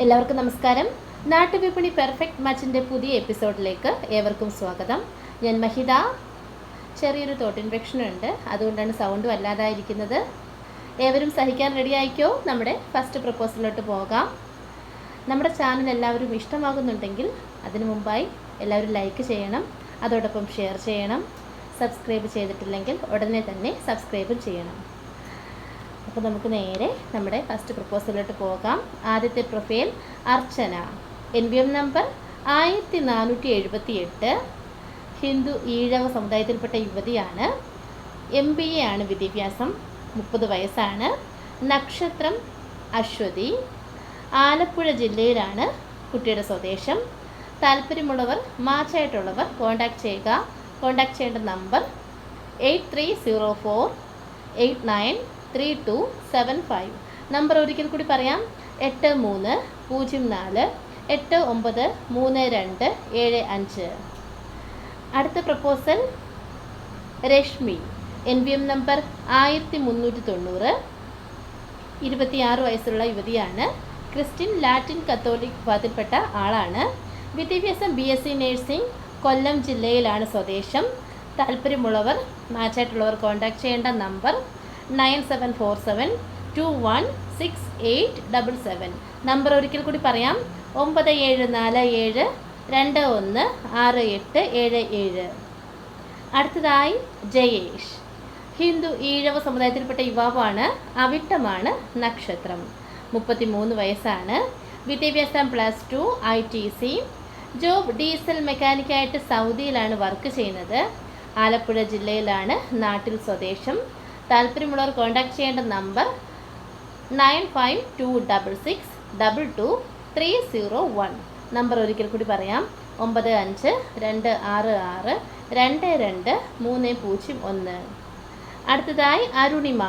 എല്ലാവർക്കും നമസ്കാരം. നാട്ടുവിപണി പെർഫെക്റ്റ് മാച്ചിൻ്റെ പുതിയ എപ്പിസോഡിലേക്ക് ഏവർക്കും സ്വാഗതം. ഞാൻ മഹിത. ചെറിയൊരു തോട്ട് ഇൻഫെക്ഷൻ ഉണ്ട്, അതുകൊണ്ടാണ് സൗണ്ട് വല്ലാതായിരിക്കുന്നത്. ഏവരും സഹിക്കാൻ റെഡി ആയിക്കോ. നമ്മുടെ ഫസ്റ്റ് പ്രപ്പോസലിലോട്ട് പോകാം. നമ്മുടെ ചാനൽ എല്ലാവരും ഇഷ്ടമാകുന്നുണ്ടെങ്കിൽ അതിനു മുമ്പായി എല്ലാവരും ലൈക്ക് ചെയ്യണം, അതോടൊപ്പം ഷെയർ ചെയ്യണം. സബ്സ്ക്രൈബ് ചെയ്തിട്ടില്ലെങ്കിൽ ഉടനെ തന്നെ സബ്സ്ക്രൈബും ചെയ്യണം. അപ്പോൾ നമുക്ക് നേരെ നമ്മുടെ ഫസ്റ്റ് പ്രപ്പോസലിലോട്ട് പോകാം. ആദ്യത്തെ പ്രൊഫൈൽ അർച്ചന. NBM number 1478. ഹിന്ദു ഈഴവ സമുദായത്തിൽപ്പെട്ട യുവതിയാണ്. MBA ആണ് വിദ്യാഭ്യാസം. 30 വയസ്സാണ്. നക്ഷത്രം അശ്വതി. ആലപ്പുഴ ജില്ലയിലാണ് കുട്ടിയുടെ സ്വദേശം. താല്പര്യമുള്ളവർ മാച്ചായിട്ടുള്ളവർ കോൺടാക്റ്റ് ചെയ്യുക. കോൺടാക്റ്റ് ചെയ്യേണ്ട നമ്പർ 8304893275. നമ്പർ ഒരിക്കൽ കൂടി പറയാം: 8304893275. അടുത്ത പ്രപ്പോസൽ രശ്മി. NBM number 1390. 26 വയസ്സുള്ള യുവതിയാണ്. ക്രിസ്ത്യൻ ലാറ്റിൻ കത്തോലിക് വിഭാഗത്തിൽപ്പെട്ട ആളാണ്. വിദ്യാഭ്യാസം BSc നഴ്സിംഗ്. കൊല്ലം ജില്ലയിലാണ് സ്വദേശം. താല്പര്യമുള്ളവർ മാച്ചായിട്ടുള്ളവർ കോൺടാക്റ്റ് ചെയ്യേണ്ട നമ്പർ 9747216877. നമ്പർ ഒരിക്കൽ കൂടി പറയാം: 9747216877. അടുത്തതായി ജയേഷ്. ഹിന്ദു ഈഴവ സമുദായത്തിൽപ്പെട്ട യുവാവാണ്. അവിട്ടമാണ് നക്ഷത്രം. 33 വയസ്സാണ്. വിദ്യാഭ്യാസം +2 ITC. ജോബ് ഡീസൽ മെക്കാനിക്കായിട്ട് സൗദിയിലാണ് വർക്ക് ചെയ്യുന്നത്. ആലപ്പുഴ ജില്ലയിലാണ് നാട്ടിൽ സ്വദേശം. താല്പര്യമുള്ളവർ കോൺടാക്റ്റ് ചെയ്യേണ്ട നമ്പർ 9526622301. നമ്പർ ഒരിക്കൽ കൂടി പറയാം: 9526622301. അടുത്തതായി അരുണിമ.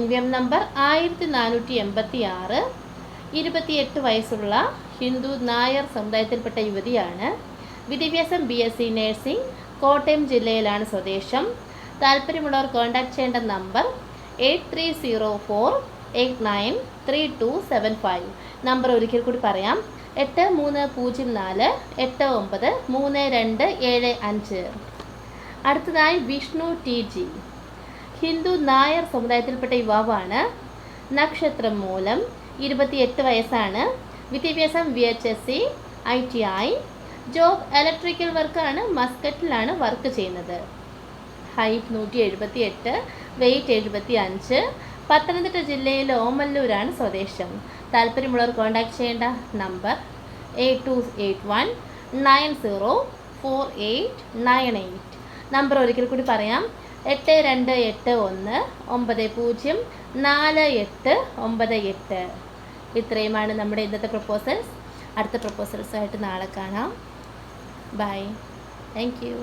NBM number 1486. 28 വയസ്സുള്ള ഹിന്ദു നായർ സമുദായത്തിൽപ്പെട്ട യുവതിയാണ്. വിദ്യാഭ്യാസം BSc നഴ്സിംഗ്. കോട്ടയം ജില്ലയിലാണ് സ്വദേശം. താല്പര്യമുള്ളവർ കോൺടാക്റ്റ് ചെയ്യേണ്ട നമ്പർ 8304893275. നമ്പർ ഒരിക്കൽ കൂടി പറയാം: 8304893275. അടുത്തതായി വിഷ്ണു TG. ഹിന്ദു നായർ സമുദായത്തിൽപ്പെട്ട യുവാവാണ്. നക്ഷത്രം മൂലം. 28 വയസ്സാണ്. വിദ്യാഭ്യാസം VHSC ITI. ജോബ് ഇലക്ട്രിക്കൽ വർക്കാണ്. മസ്കറ്റിലാണ് വർക്ക് ചെയ്യുന്നത്. Height 178, weight 75. പത്തനംതിട്ട ജില്ലയിലെ ഓമല്ലൂരാണ് സ്വദേശം. താല്പര്യമുള്ളവർ കോൺടാക്റ്റ് ചെയ്യേണ്ട നമ്പർ 8281904898. നമ്പർ ഒരിക്കൽ കൂടി പറയാം: 8281904898. ഇത്രയുമാണ് നമ്മുടെ ഇന്നത്തെ പ്രപ്പോസൽസ്. അടുത്ത പ്രപ്പോസൽസായിട്ട് നാളെ കാണാം. ബൈ. Thank you.